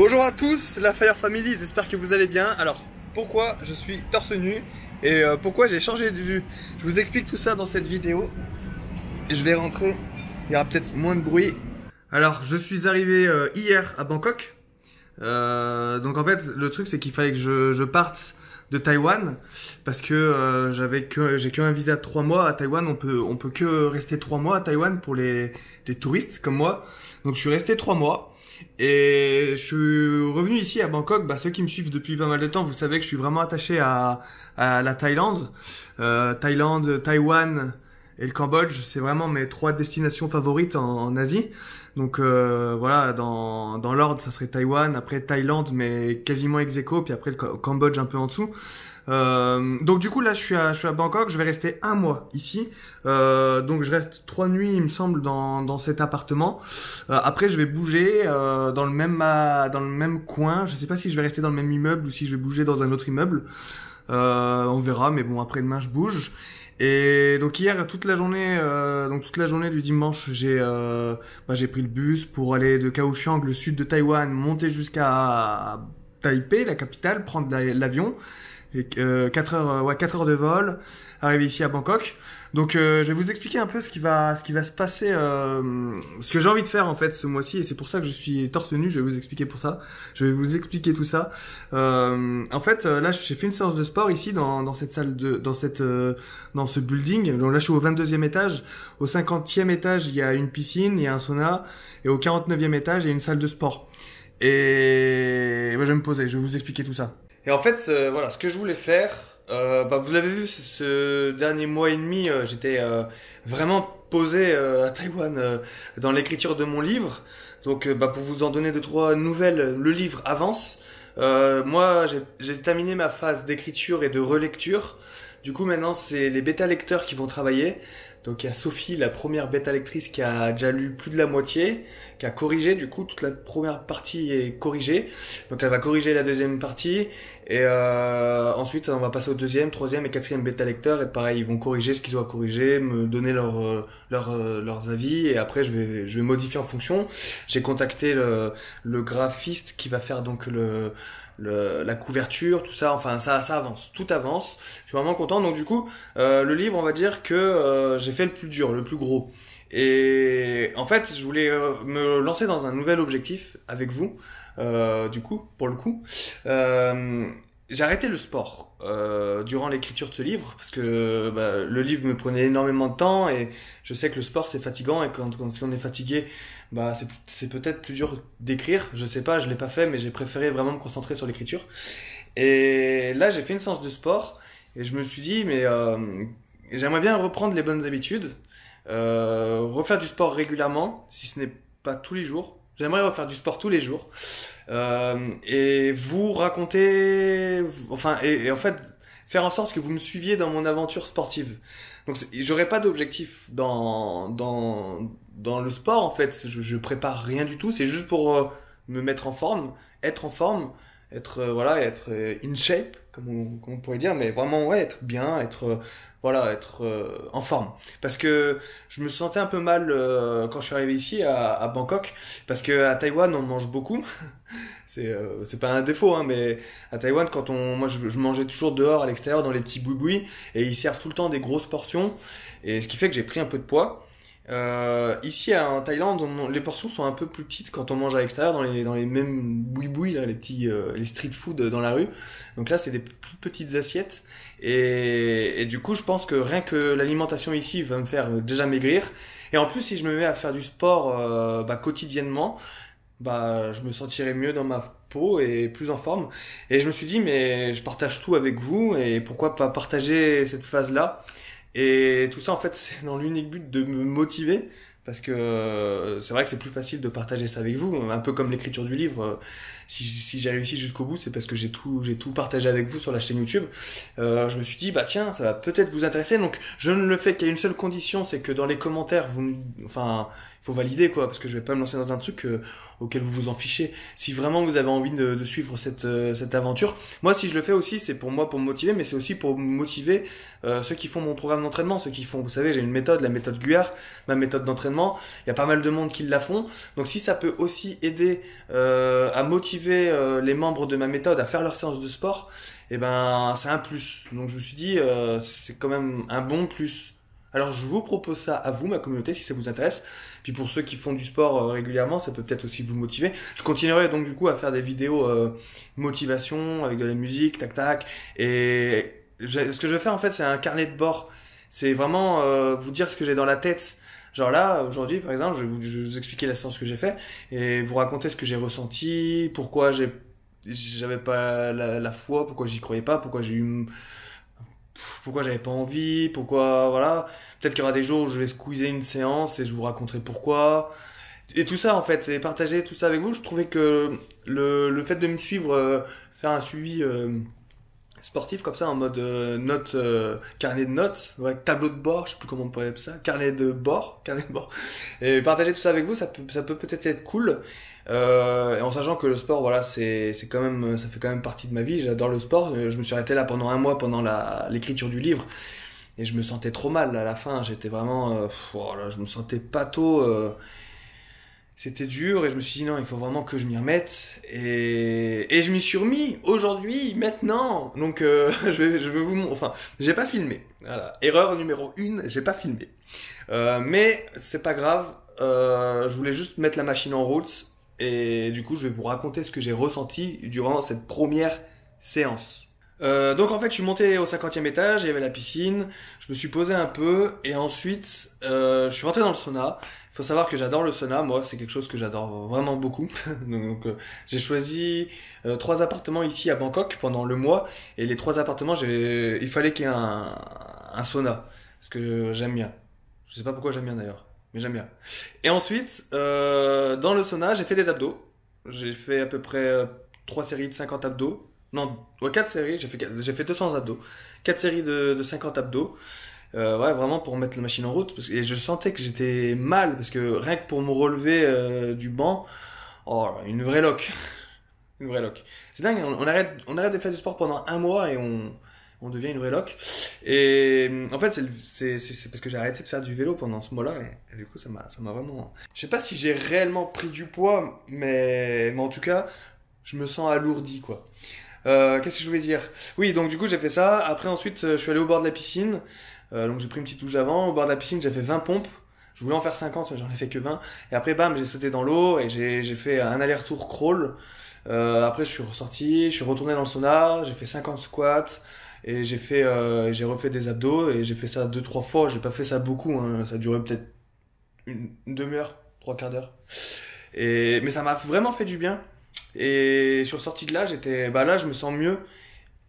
Bonjour à tous, la Fire Family, j'espère que vous allez bien. Alors, pourquoi je suis torse nu et pourquoi j'ai changé de vue? Je vous explique tout ça dans cette vidéo. Je vais rentrer, il y aura peut-être moins de bruit. Alors, je suis arrivé hier à Bangkok. Donc en fait, le truc c'est qu'il fallait que je parte de Taïwan parce que j'ai qu'un visa de 3 mois à Taïwan. On peut que rester 3 mois à Taïwan pour les touristes comme moi. Donc je suis resté 3 mois. Et je suis revenu ici à Bangkok. Ceux qui me suivent depuis pas mal de temps, vous savez que je suis vraiment attaché à la Thaïlande. Thaïlande, Taïwan et le Cambodge, c'est vraiment mes 3 destinations favorites en Asie. Donc voilà, dans l'ordre, ça serait Taïwan, après Thaïlande, mais quasiment ex aequo, puis après le Cambodge un peu en dessous. Donc du coup là je suis à Bangkok, je vais rester 1 mois ici. Donc je reste 3 nuits il me semble dans cet appartement. Après je vais bouger dans le même coin. Je sais pas si je vais rester dans le même immeuble ou si je vais bouger dans un autre immeuble. On verra, mais bon après demain je bouge. Et donc hier toute la journée du dimanche j'ai pris le bus pour aller de Kaohsiung, le sud de Taïwan, monter jusqu'à Taipei, la capitale, prendre l'avion. 4 heures de vol, arrivé ici à Bangkok. Donc je vais vous expliquer un peu ce qui va se passer, ce que j'ai envie de faire en fait ce mois-ci, et c'est pour ça que je suis torse nu. Je vais vous expliquer pour ça. Je vais vous expliquer tout ça. En fait, là j'ai fait une séance de sport ici dans cette salle dans ce building. Donc là je suis au 22e étage. Au 50e étage il y a une piscine, il y a un sauna, et au 49e étage il y a une salle de sport. Et je vais me poser, je vais vous expliquer tout ça. Et en fait, voilà, ce que je voulais faire, vous l'avez vu, ce dernier mois et demi, j'étais vraiment posé à Taïwan dans l'écriture de mon livre. Donc, pour vous en donner 2-3 nouvelles, le livre avance. Moi, j'ai terminé ma phase d'écriture et de relecture. Du coup, maintenant, c'est les bêta-lecteurs qui vont travailler. Donc il y a Sophie, la première bêta-lectrice, qui a déjà lu plus de la moitié, qui a corrigé, du coup toute la première partie est corrigée. Donc elle va corriger la deuxième partie, et ensuite on va passer au deuxième, troisième et quatrième bêta-lecteur, et pareil, ils vont corriger ce qu'ils ont à corriger, me donner leurs avis, et après je vais modifier en fonction. J'ai contacté le graphiste qui va faire donc la couverture, tout ça, enfin ça avance, tout avance. Je suis vraiment content. Donc du coup, le livre, on va dire que j'ai fait le plus dur, le plus gros. Et en fait, je voulais me lancer dans un nouvel objectif avec vous. Du coup, pour le coup, j'ai arrêté le sport durant l'écriture de ce livre parce que le livre me prenait énormément de temps, et je sais que le sport c'est fatigant, et si on est fatigué, c'est peut-être plus dur d'écrire. Je sais pas, je l'ai pas fait, mais j'ai préféré vraiment me concentrer sur l'écriture. Et là, j'ai fait une séance de sport et je me suis dit j'aimerais bien reprendre les bonnes habitudes, refaire du sport régulièrement, si ce n'est pas tous les jours. J'aimerais refaire du sport tous les jours, et vous raconter, et en fait faire en sorte que vous me suiviez dans mon aventure sportive. Donc j'aurais pas d'objectif dans le sport en fait. Je prépare rien du tout. C'est juste pour me mettre en forme, être en forme, être in shape comme on pourrait dire, mais vraiment être bien, être en forme. Parce que je me sentais un peu mal quand je suis arrivé ici à Bangkok, parce que à Taïwan on mange beaucoup. C'est pas un défaut, hein, mais à Taïwan, moi je mangeais toujours dehors à l'extérieur dans les petits boui-boui, et ils servent tout le temps des grosses portions, et ce qui fait que j'ai pris un peu de poids. Ici en Thaïlande, les portions sont un peu plus petites quand on mange à l'extérieur dans les mêmes boui-boui là, les street food dans la rue. Donc là, c'est des plus petites assiettes, et du coup, je pense que rien que l'alimentation ici va me faire déjà maigrir. Et en plus, si je me mets à faire du sport quotidiennement, je me sentirais mieux dans ma peau et plus en forme. Et je me suis dit, mais je partage tout avec vous, et pourquoi pas partager cette phase-là. Et tout ça, en fait, c'est dans l'unique but de me motiver, parce que c'est vrai que c'est plus facile de partager ça avec vous, un peu comme l'écriture du livre. Si j'ai réussi jusqu'au bout, c'est parce que j'ai tout partagé avec vous sur la chaîne YouTube. Je me suis dit, tiens, ça va peut-être vous intéresser. Donc, je ne le fais qu'à une seule condition, c'est que dans les commentaires, il faut valider, quoi, parce que je vais pas me lancer dans un truc auquel vous vous en fichez. Si vraiment vous avez envie de suivre cette aventure, moi, si je le fais aussi, c'est pour moi, pour me motiver, mais c'est aussi pour motiver ceux qui font mon programme d'entraînement, ceux qui font, vous savez, j'ai une méthode, la méthode Guillard, ma méthode d'entraînement. Il y a pas mal de monde qui la font. Donc, si ça peut aussi aider à motiver motiver les membres de ma méthode à faire leur séance de sport, et ben c'est un plus. Donc je me suis dit c'est quand même un bon plus. Alors je vous propose ça à vous, ma communauté, si ça vous intéresse. Puis pour ceux qui font du sport régulièrement, ça peut peut-être aussi vous motiver. Je continuerai donc du coup à faire des vidéos motivation avec de la musique, tac tac. Et ce que je vais faire en fait, c'est un carnet de bord. C'est vraiment vous dire ce que j'ai dans la tête. Genre là, aujourd'hui par exemple, je vais vous expliquer la séance que j'ai fait et vous raconter ce que j'ai ressenti, pourquoi j'avais pas la foi, pourquoi j'y croyais pas, pourquoi j'avais pas envie, pourquoi, voilà. Peut-être qu'il y aura des jours où je vais squeezer une séance et je vous raconterai pourquoi. Et tout ça, en fait, et partager tout ça avec vous, je trouvais que le fait de me suivre, faire un suivi sportif comme ça, en mode carnet de notes, ouais, tableau de bord, je sais plus comment on pourrait appeler ça, carnet de bord. Et partager tout ça avec vous, ça peut peut-être être cool. Et en sachant que le sport, voilà, c'est quand même, ça fait quand même partie de ma vie. J'adore le sport. Je me suis arrêté là pendant un mois pendant l'écriture du livre et je me sentais trop mal à la fin. J'étais vraiment, je me sentais pato. C'était dur et je me suis dit non, il faut vraiment que je m'y remette et je m'y suis remis aujourd'hui, maintenant. Donc je vais enfin, j'ai pas filmé. Voilà, erreur numéro 1, j'ai pas filmé. Mais c'est pas grave. Je voulais juste mettre la machine en route. Et du coup, je vais vous raconter ce que j'ai ressenti durant cette première séance. Donc en fait, je suis monté au 50e étage, il y avait la piscine, je me suis posé un peu et ensuite je suis rentré dans le sauna. Il faut savoir que j'adore le sauna, moi c'est quelque chose que j'adore vraiment beaucoup. Donc j'ai choisi 3 appartements ici à Bangkok pendant le mois et les 3 appartements, il fallait qu'il y ait un sauna parce que j'aime bien. Je sais pas pourquoi j'aime bien d'ailleurs. Mais j'aime bien. Et ensuite, dans le sauna, j'ai fait des abdos. J'ai fait à peu près 3 séries de 50 abdos. Non, 4 séries, j'ai fait 200 abdos. 4 séries de 50 abdos. Ouais, vraiment pour mettre la machine en route. Et je sentais que j'étais mal, parce que rien que pour me relever du banc, oh, une vraie loque. Une vraie loque. C'est dingue, on arrête de faire du sport pendant un mois et on devient une vraie loque. Et en fait, c'est parce que j'ai arrêté de faire du vélo pendant ce mois-là et du coup, ça m'a vraiment. Je sais pas si j'ai réellement pris du poids, mais en tout cas, je me sens alourdi, quoi. Qu'est-ce que je voulais dire? Oui, donc du coup, j'ai fait ça. Après, ensuite, je suis allé au bord de la piscine. Donc j'ai pris une petite douche avant. Au bord de la piscine, j'ai fait 20 pompes. Je voulais en faire 50, j'en ai fait que 20. Et après, bam, j'ai sauté dans l'eau et j'ai fait un aller-retour crawl. Après, je suis ressorti, je suis retourné dans le sauna, j'ai fait 50 squats. Et j'ai refait des abdos et j'ai fait ça 2-3 fois. J'ai pas fait ça beaucoup, hein. Ça a duré peut-être une demi-heure, 3/4 d'heure. Mais ça m'a vraiment fait du bien. Et je suis ressorti de là, là, je me sens mieux.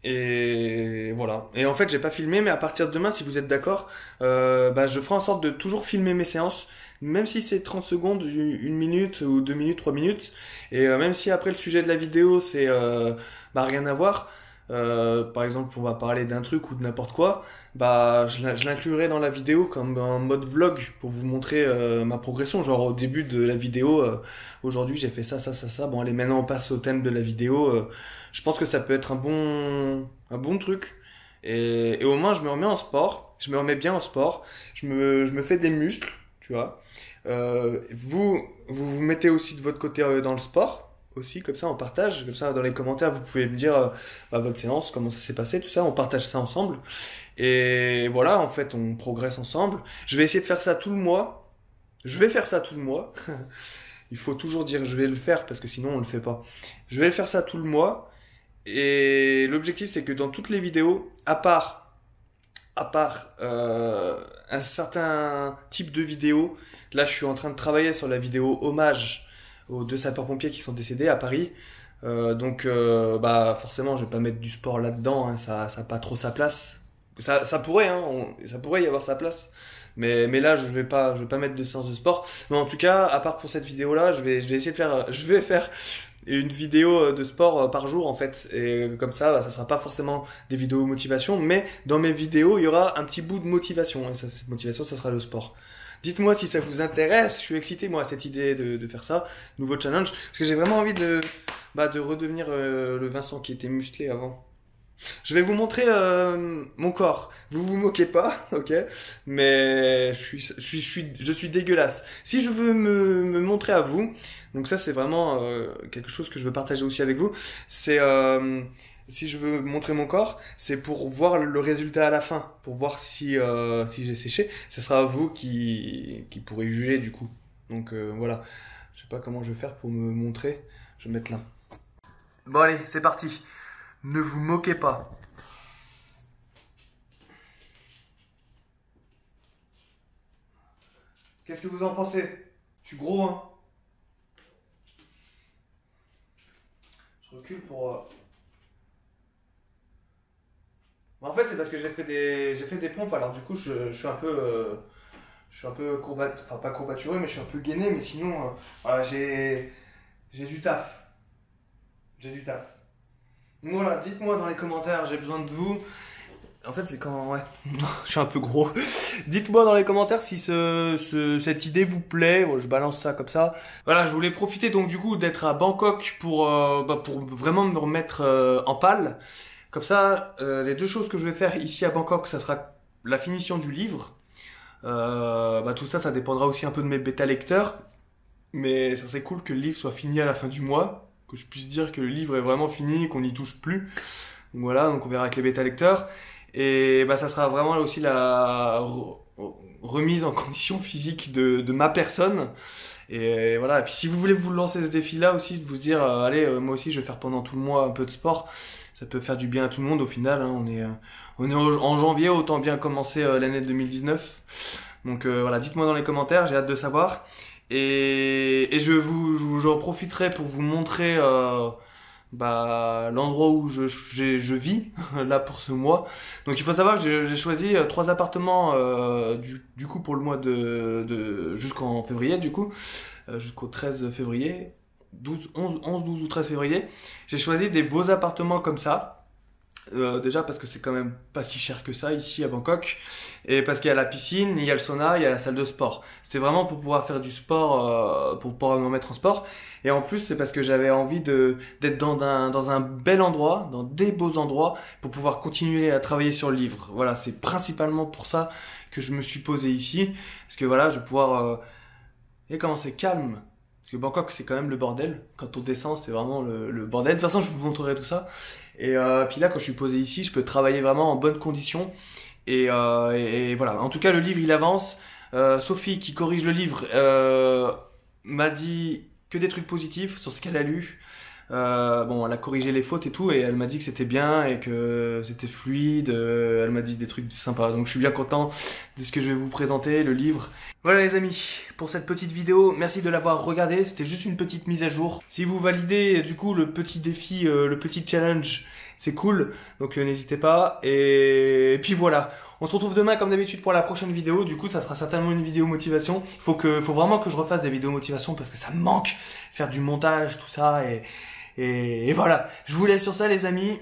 Et voilà. Et en fait, j'ai pas filmé, mais à partir de demain, si vous êtes d'accord, je ferai en sorte de toujours filmer mes séances, même si c'est 30 secondes, 1 minute ou 2 minutes, 3 minutes. Et même si après le sujet de la vidéo, c'est rien à voir. Par exemple, on va parler d'un truc ou de n'importe quoi, je l'inclurai dans la vidéo comme en mode vlog pour vous montrer ma progression. Genre au début de la vidéo, aujourd'hui j'ai fait ça. Bon allez, maintenant on passe au thème de la vidéo. Je pense que ça peut être un bon truc. Et au moins je me remets en sport, je me remets bien en sport, je me fais des muscles, tu vois. Vous mettez aussi de votre côté dans le sport. Aussi, comme ça on partage, comme ça dans les commentaires vous pouvez me dire votre séance, comment ça s'est passé, tout ça, on partage ça ensemble. Et voilà, en fait on progresse ensemble. Je vais essayer de faire ça tout le mois. Je vais faire ça tout le mois. Il faut toujours dire je vais le faire parce que sinon on le fait pas. Je vais faire ça tout le mois. Et l'objectif c'est que dans toutes les vidéos, à part un certain type de vidéo, là je suis en train de travailler sur la vidéo hommage aux 2 sapeurs-pompiers qui sont décédés à Paris. Forcément, je vais pas mettre du sport là-dedans, hein, ça a pas trop sa place. Ça pourrait, hein, ça pourrait y avoir sa place. Mais là, je vais pas mettre de séance de sport. Mais en tout cas, à part pour cette vidéo-là, je vais essayer de faire une vidéo de sport par jour, en fait. Et comme ça, ça sera pas forcément des vidéos motivation, mais dans mes vidéos, il y aura un petit bout de motivation. Et cette motivation, ça sera le sport. Dites-moi si ça vous intéresse, je suis excité moi à cette idée de faire ça, nouveau challenge, parce que j'ai vraiment envie de redevenir le Vincent qui était musclé avant. Je vais vous montrer mon corps. Vous vous moquez pas, ok? Mais je suis dégueulasse. Si je veux me montrer à vous, donc ça c'est vraiment quelque chose que je veux partager aussi avec vous. C'est si je veux montrer mon corps, c'est pour voir le résultat à la fin, pour voir si j'ai séché. Ce sera vous qui pourrez juger du coup. Donc voilà. Je sais pas comment je vais faire pour me montrer. Je vais mettre là. Bon allez, c'est parti. Ne vous moquez pas. Qu'est-ce que vous en pensez? Je suis gros, hein? Je recule pour... En fait, c'est parce que j'ai fait des pompes, alors du coup, je suis un peu... je suis un peu courbaturé, enfin pas courbaturé, mais je suis un peu gainé, mais sinon, voilà, j'ai du taf. J'ai du taf. Voilà, dites-moi dans les commentaires, j'ai besoin de vous. En fait, c'est quand... Ouais, je suis un peu gros. Dites-moi dans les commentaires si cette idée vous plaît. Ouais, je balance ça comme ça. Voilà, je voulais profiter donc du coup d'être à Bangkok pour vraiment me remettre en pale. Comme ça, les deux choses que je vais faire ici à Bangkok, ça sera la finition du livre. Tout ça, ça dépendra aussi un peu de mes bêta lecteurs. Mais ça serait cool que le livre soit fini à la fin du mois. Que je puisse dire que le livre est vraiment fini, qu'on n'y touche plus. Donc voilà, donc on verra avec les bêta lecteurs. Et ça sera vraiment là aussi la remise en condition physique de ma personne. Et voilà, et puis si vous voulez vous lancer ce défi-là aussi, de vous dire, allez, moi aussi je vais faire pendant tout le mois un peu de sport. Ça peut faire du bien à tout le monde au final, hein. On est en janvier, autant bien commencer l'année 2019. Donc voilà, dites-moi dans les commentaires, j'ai hâte de savoir. Et j'en profiterai pour vous montrer l'endroit où je vis là pour ce mois. Donc il faut savoir que j'ai choisi 3 appartements du coup pour le mois de jusqu'en février du coup, jusqu'au 13 février, 11, 12 ou 13 février. J'ai choisi des beaux appartements comme ça. Déjà parce que c'est quand même pas si cher que ça ici à Bangkok, et parce qu'il y a la piscine, il y a le sauna, il y a la salle de sport. C'était vraiment pour pouvoir faire du sport, pour pouvoir me mettre en sport. Et en plus c'est parce que j'avais envie d'être dans un bel endroit, dans des beaux endroits, pour pouvoir continuer à travailler sur le livre. Voilà, c'est principalement pour ça que je me suis posé ici, parce que voilà, je vais pouvoir et comment c'est calme. Parce que Bangkok, c'est quand même le bordel. Quand on descend, c'est vraiment le bordel. De toute façon, je vous montrerai tout ça. Et puis là, quand je suis posé ici, je peux travailler vraiment en bonnes conditions. Et voilà. En tout cas, le livre, il avance. Sophie, qui corrige le livre, m'a dit que des trucs positifs sur ce qu'elle a lu. Elle a corrigé les fautes et tout, et elle m'a dit que c'était bien et que c'était fluide. Elle m'a dit des trucs sympas, donc je suis bien content de ce que je vais vous présenter, le livre. Voilà les amis, pour cette petite vidéo, merci de l'avoir regardé. C'était juste une petite mise à jour. Si vous validez du coup le petit défi, le petit challenge, c'est cool, donc n'hésitez pas. Et puis voilà, on se retrouve demain comme d'habitude pour la prochaine vidéo. Du coup, ça sera certainement une vidéo motivation. Faut vraiment que je refasse des vidéos motivation parce que ça me manque, faire du montage, tout ça. Et voilà, je vous laisse sur ça les amis.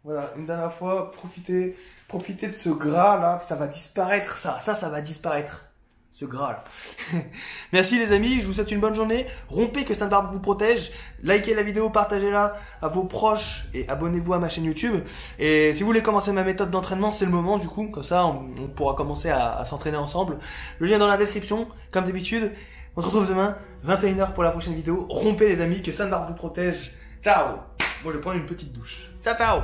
Voilà, une dernière fois, profitez de ce gras là, ça va disparaître, ça va disparaître. Ce gras là. Merci les amis, je vous souhaite une bonne journée. Rompez, que Sainte Barbe vous protège. Likez la vidéo, partagez-la à vos proches et abonnez-vous à ma chaîne YouTube. Et si vous voulez commencer ma méthode d'entraînement, c'est le moment du coup, comme ça on pourra commencer à s'entraîner ensemble. Le lien dans la description, comme d'habitude. On se retrouve demain, 21 h pour la prochaine vidéo. Rompez les amis, que Sainte Barbe vous protège. Ciao. Moi je vais prendre une petite douche. Ciao ciao.